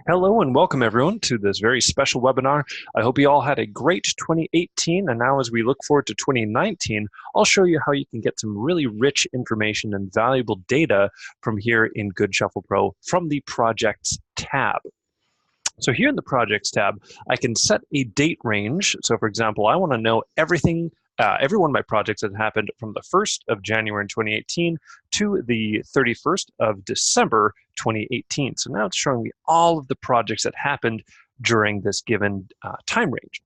Hello and welcome everyone to this very special webinar. I hope you all had a great 2018, and now as we look forward to 2019, I'll show you how you can get some really rich information and valuable data from here in Good Shuffle Pro from the Projects tab. So here in the Projects tab, I can set a date range. So for example, I want to know everything, every one of my projects that happened from the 1st of January in 2018 to the 31st of December 2018. So now it's showing me all of the projects that happened during this given time range.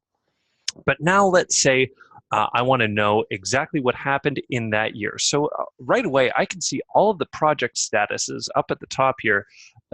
But now let's say I want to know exactly what happened in that year. So right away, I can see all of the project statuses up at the top here.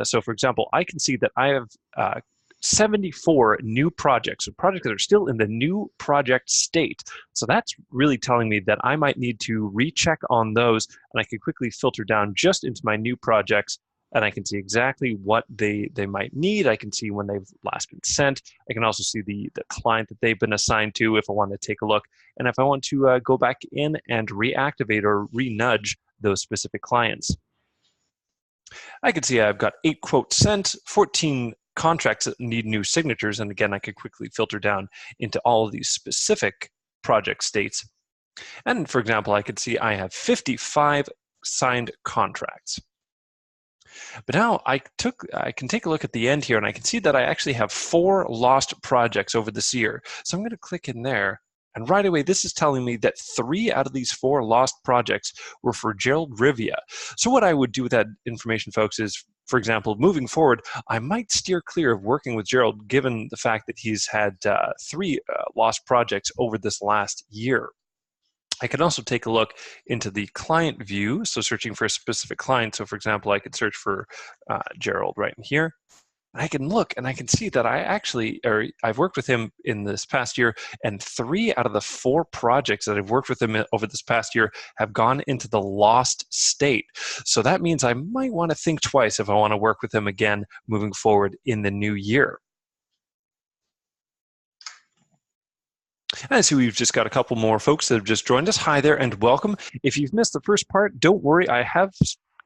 So for example, I can see that I have 74 new projects, so projects that are still in the new project state. So that's really telling me that I might need to recheck on those, and I can quickly filter down just into my new projects, and I can see exactly what they might need. I can see when they've last been sent. I can also see the client that they've been assigned to if I want to take a look. And if I want to go back in and reactivate or re-nudge those specific clients. I can see I've got 8 quotes sent, 14 contracts that need new signatures. And again, I could quickly filter down into all of these specific project states. And for example, I could see I have 55 signed contracts. But now I can take a look at the end here, and I can see that I actually have 4 lost projects over this year. So I'm going to click in there, and right away this is telling me that 3 out of these 4 lost projects were for Gerald Rivia. So what I would do with that information, folks, is, for example, moving forward, I might steer clear of working with Gerald given the fact that he's had 3 lost projects over this last year. I can also take a look into the client view, so searching for a specific client. So for example, I could search for Gerald right in here. And I can look and I can see that I've worked with him in this past year, and 3 out of the 4 projects that I've worked with him over this past year have gone into the lost state. So that means I might want to think twice if I want to work with him again moving forward in the new year. I see we've just got a couple more folks that have just joined us. Hi there and welcome. If you've missed the first part, don't worry. I have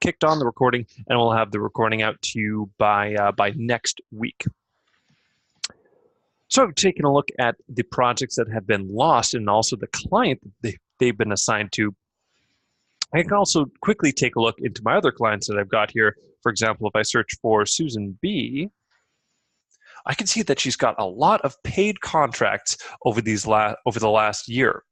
kicked on the recording, and we'll have the recording out to you by next week. So taking a look at the projects that have been lost and also the client that they've been assigned to, I can also quickly take a look into my other clients that I've got here. For example, if I search for Susan B., I can see that she's got a lot of paid contracts over the last year.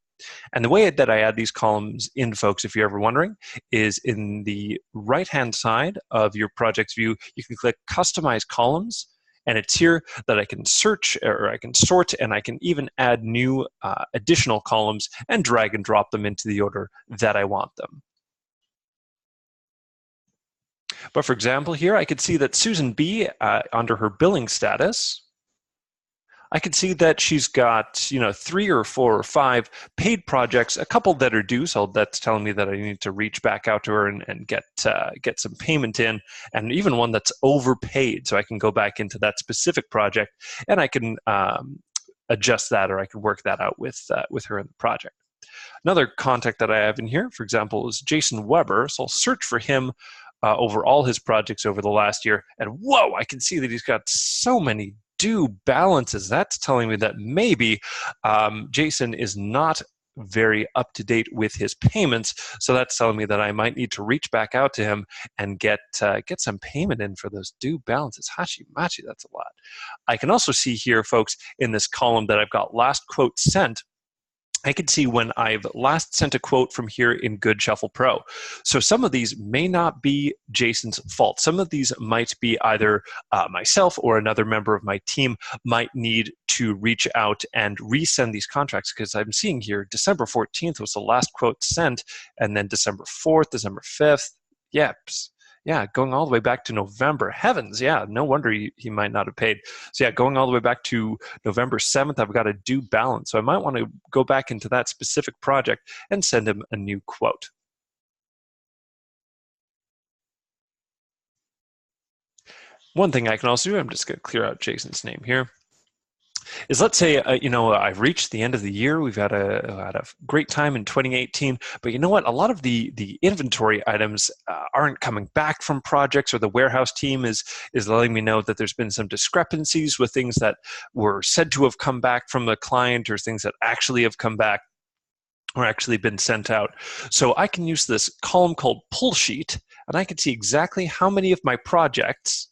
And the way that I add these columns in, folks, if you're ever wondering, is in the right-hand side of your projects view, you can click Customize Columns, and it's here that I can search, or I can sort, and I can even add new additional columns and drag and drop them into the order that I want them. But for example, here I could see that Susan B, under her billing status, I can see that she's got 3 or 4 or 5 paid projects, a couple that are due, so that's telling me that I need to reach back out to her and get some payment in, and even one that's overpaid, so I can go back into that specific project and I can adjust that, or I can work that out with her in the project. Another contact that I have in here, for example, is Jason Weber, so I'll search for him over all his projects over the last year, and whoa, I can see that he's got so many due balances. That's telling me that maybe Jason is not very up to date with his payments, so that's telling me that I might need to reach back out to him and get some payment in for those due balances. Hachi machi, that's a lot. I can also see here, folks, in this column that I've got last quote sent, I can see when I've last sent a quote from here in Good Shuffle Pro. So some of these may not be Jason's fault. Some of these might be either myself or another member of my team might need to reach out and resend these contracts, because I'm seeing here December 14th was the last quote sent, and then December 4th, December 5th. Yeah, going all the way back to November. Heavens, yeah, no wonder he might not have paid. So yeah, going all the way back to November 7th, I've got a due balance. So I might want to go back into that specific project and send him a new quote. One thing I can also do, I'm just going to clear out Jason's name here, is let's say, I've reached the end of the year. We've had a great time in 2018, but you know what? A lot of the inventory items aren't coming back from projects, or the warehouse team is letting me know that there's been some discrepancies with things that were said to have come back from the client, or things that actually have come back or actually been sent out. So I can use this column called pull sheet, and I can see exactly how many of my projects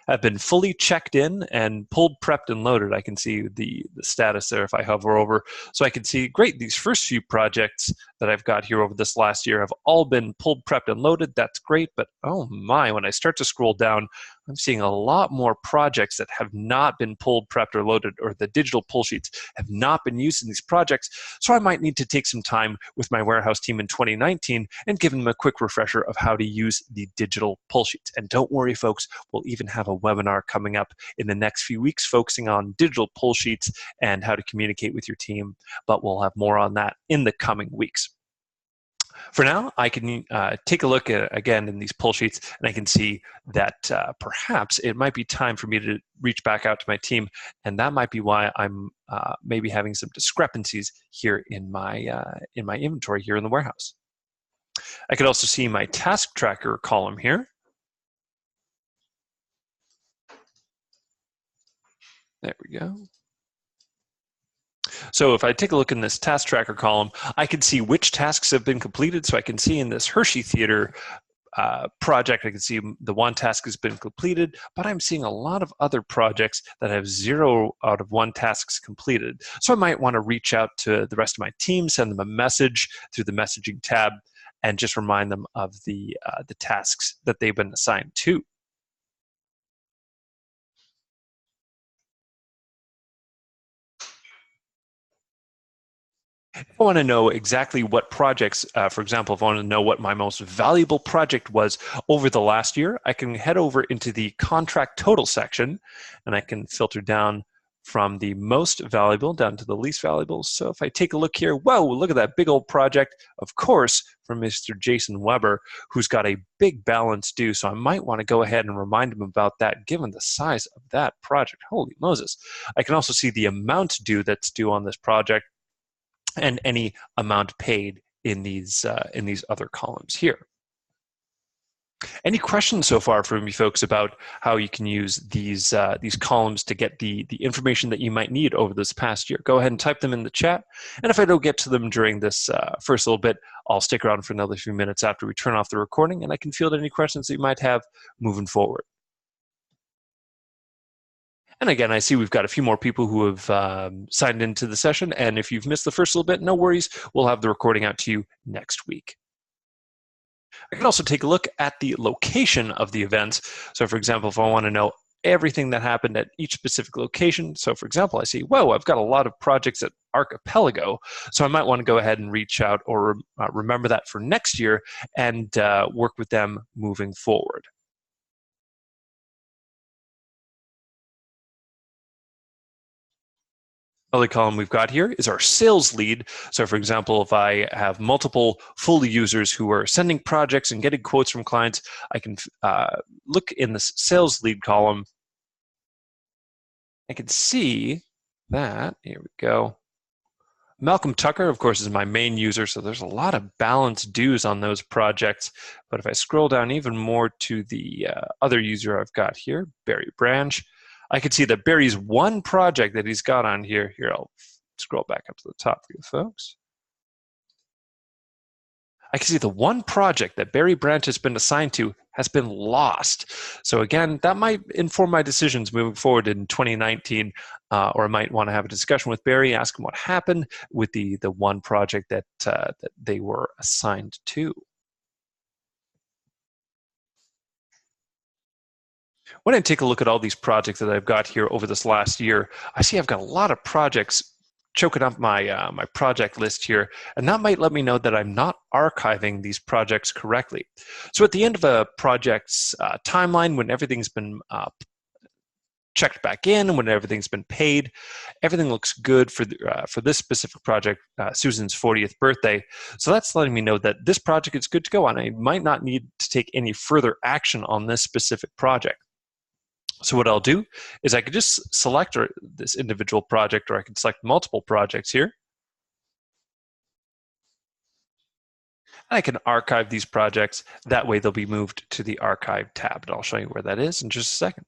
have been fully checked in and pulled, prepped, and loaded. I can see the status there if I hover over. So I can see, great, these first few projects that I've got here over this last year have all been pulled, prepped, and loaded. That's great, but oh my, when I start to scroll down, I'm seeing a lot more projects that have not been pulled, prepped, or loaded, or the digital pull sheets have not been used in these projects. So I might need to take some time with my warehouse team in 2019 and give them a quick refresher of how to use the digital pull sheets. And don't worry, folks, we'll even have a webinar coming up in the next few weeks focusing on digital pull sheets and how to communicate with your team, but we'll have more on that in the coming weeks. For now, I can take a look at, again, in these pull sheets, and I can see that perhaps it might be time for me to reach back out to my team, and that might be why I'm maybe having some discrepancies here in my inventory here in the warehouse. I could also see my task tracker column here. There we go. So if I take a look in this task tracker column, I can see which tasks have been completed. So I can see in this Hershey Theater project, I can see the one task has been completed, but I'm seeing a lot of other projects that have 0 out of 1 tasks completed. So I might want to reach out to the rest of my team, send them a message through the messaging tab, and just remind them of the tasks that they've been assigned to. If I want to know exactly what projects, for example, if I want to know what my most valuable project was over the last year, I can head over into the contract total section, and I can filter down from the most valuable down to the least valuable. So if I take a look here, whoa, look at that big old project, of course, from Mr. Jason Weber, who's got a big balance due. So I might want to go ahead and remind him about that, given the size of that project. Holy Moses. I can also see the amount due that's due on this project, and any amount paid in these other columns here. Any questions so far from you folks about how you can use these columns to get the information that you might need over this past year? Go ahead and type them in the chat. And if I don't get to them during this first little bit, I'll stick around for another few minutes after we turn off the recording, and I can field any questions that you might have moving forward. And again, I see we've got a few more people who have signed into the session. And if you've missed the first little bit, no worries. We'll have the recording out to you next week. I can also take a look at the location of the events. So for example, if I want to know everything that happened at each specific location. So for example, I see, whoa, I've got a lot of projects at Archipelago. So I might want to go ahead and reach out or remember that for next year and work with them moving forward. Other column we've got here is our sales lead. So for example, if I have multiple full users who are sending projects and getting quotes from clients, I can look in this sales lead column. I can see that, here we go. Malcolm Tucker, of course, is my main user, so there's a lot of balance dues on those projects. But if I scroll down even more to the other user I've got here, Barry Branch, I can see that Barry's one project that he's got on here. Here, I'll scroll back up to the top for you folks. I can see the one project that Barry Branch has been assigned to has been lost. So again, that might inform my decisions moving forward in 2019, or I might want to have a discussion with Barry, ask him what happened with the one project that they were assigned to. When I take a look at all these projects that I've got here over this last year, I see I've got a lot of projects choking up my my project list here, and that might let me know that I'm not archiving these projects correctly. So at the end of a project's timeline, when everything's been checked back in and when everything's been paid, everything looks good for this specific project, Susan's 40th birthday. So that's letting me know that this project is good to go on. I might not need to take any further action on this specific project. So what I'll do is I could just select this individual project, or I can select multiple projects here. And I can archive these projects. That way they'll be moved to the Archive tab, and I'll show you where that is in just a second.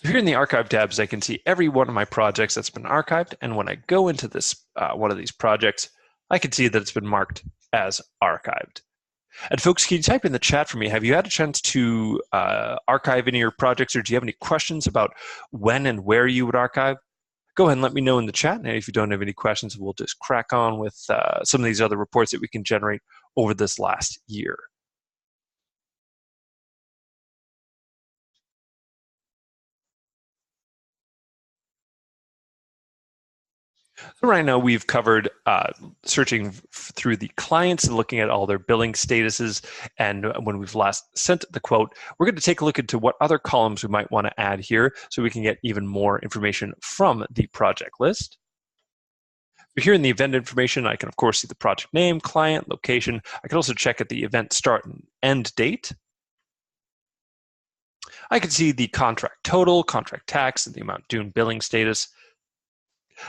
Here in the Archive tabs, I can see every one of my projects that's been archived, and when I go into this one of these projects, I can see that it's been marked as archived. And folks, can you type in the chat for me? Have you had a chance to archive any of your projects, or do you have any questions about when and where you would archive? Go ahead and let me know in the chat. And if you don't have any questions, we'll just crack on with some of these other reports that we can generate over this last year. So right now we've covered searching through the clients and looking at all their billing statuses, and when we've last sent the quote, we're going to take a look into what other columns we might want to add here so we can get even more information from the project list. Here in the event information, I can of course see the project name, client, location. I can also check at the event start and end date. I can see the contract total, contract tax, and the amount due and billing status.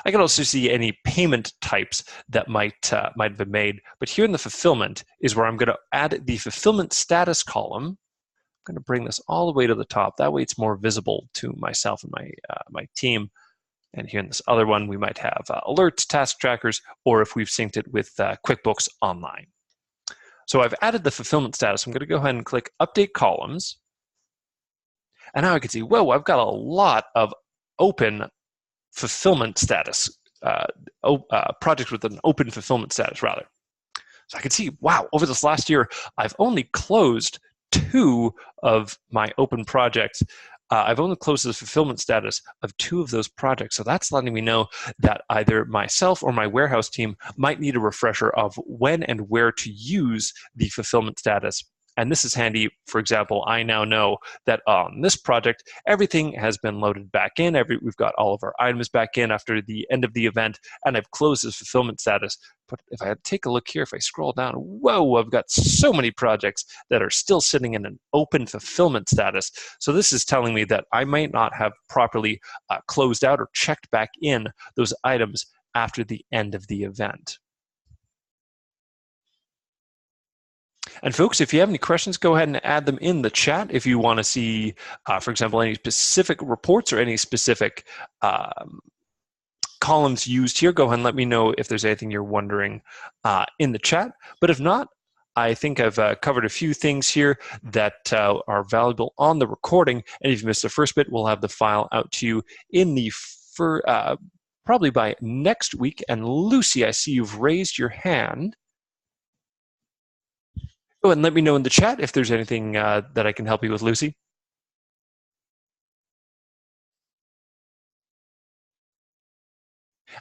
I can also see any payment types that might have been made. But here in the fulfillment is where I'm going to add the fulfillment status column. I'm going to bring this all the way to the top. That way it's more visible to myself and my team. And here in this other one, we might have alerts, task trackers, or if we've synced it with QuickBooks Online. So I've added the fulfillment status. I'm going to go ahead and click Update Columns. And now I can see, whoa, I've got a lot of open fulfillment status, projects with an open fulfillment status, rather. So I can see, wow, over this last year, I've only closed 2 of my open projects. I've only closed the fulfillment status of 2 of those projects. So that's letting me know that either myself or my warehouse team might need a refresher of when and where to use the fulfillment status. And this is handy. For example, I now know that on this project, everything has been loaded back in. We've got all of our items back in after the end of the event, and I've closed this fulfillment status. But if I take a look here, if I scroll down, whoa, I've got so many projects that are still sitting in an open fulfillment status. So this is telling me that I might not have properly closed out or checked back in those items after the end of the event. And folks, if you have any questions, go ahead and add them in the chat. If you want to see, for example, any specific reports or any specific columns used here, go ahead and let me know if there's anything you're wondering in the chat. But if not, I think I've covered a few things here that are valuable on the recording. And if you missed the first bit, we'll have the file out to you in the probably by next week. And Lucy, I see you've raised your hand. Oh, and let me know in the chat if there's anything that I can help you with, Lucy.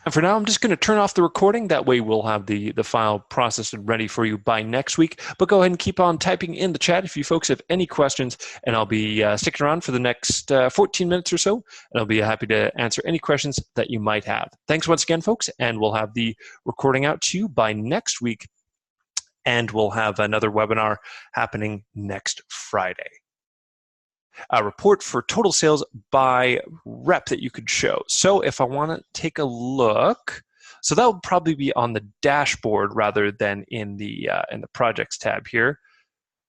And for now, I'm just going to turn off the recording. That way we'll have the file processed and ready for you by next week. But go ahead and keep on typing in the chat if you folks have any questions, and I'll be sticking around for the next 14 minutes or so, and I'll be happy to answer any questions that you might have. Thanks once again, folks, and we'll have the recording out to you by next week. And we'll have another webinar happening next Friday. A report for total sales by rep that you could show. So if I want to take a look, so that would probably be on the dashboard rather than in the projects tab here.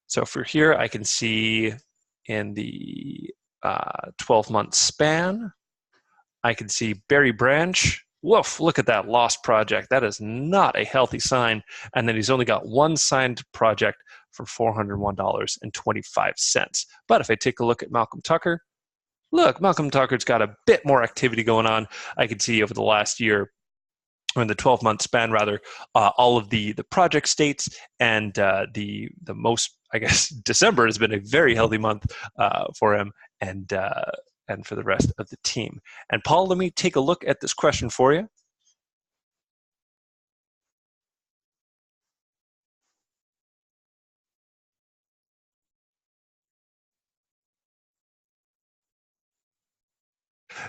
So for here, I can see in the 12-month span, I can see Berry Branch. Woof, look at that lost project. That is not a healthy sign. And then he's only got one signed project for $401.25. But if I take a look at Malcolm Tucker, look, Malcolm Tucker's got a bit more activity going on. I can see over the last year, or in the 12-month span rather, all of the project states, and the most, I guess, December has been a very healthy month for him, and for the rest of the team. And Paul, let me take a look at this question for you.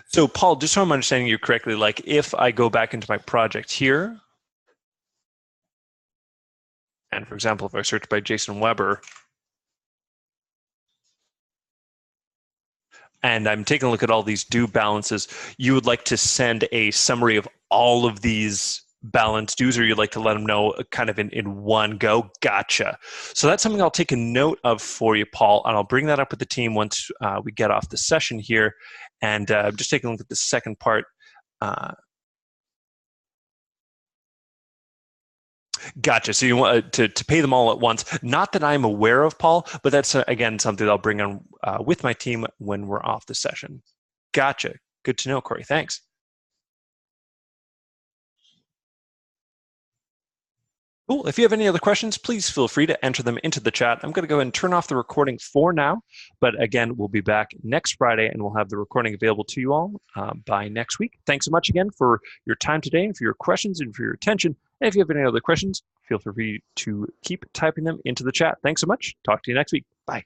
So Paul, just so I'm understanding you correctly, like if I go back into my project here, And for example, if I search by Jason Weber, and I'm taking a look at all these due balances, you would like to send a summary of all of these balance dues, or you'd like to let them know kind of in one go? Gotcha. So that's something I'll take a note of for you, Paul, and I'll bring that up with the team once we get off the session here. And just taking a look at the second part. Gotcha. So you want to pay them all at once. Not that I'm aware of, Paul, but that's, again, something I'll bring on with my team when we're off the session. Gotcha. Good to know, Corey. Thanks. Cool. If you have any other questions, please feel free to enter them into the chat. I'm going to go ahead and turn off the recording for now. But again, we'll be back next Friday, and we'll have the recording available to you all by next week. Thanks so much again for your time today, and for your questions, and for your attention. And if you have any other questions, feel free to keep typing them into the chat. Thanks so much. Talk to you next week. Bye.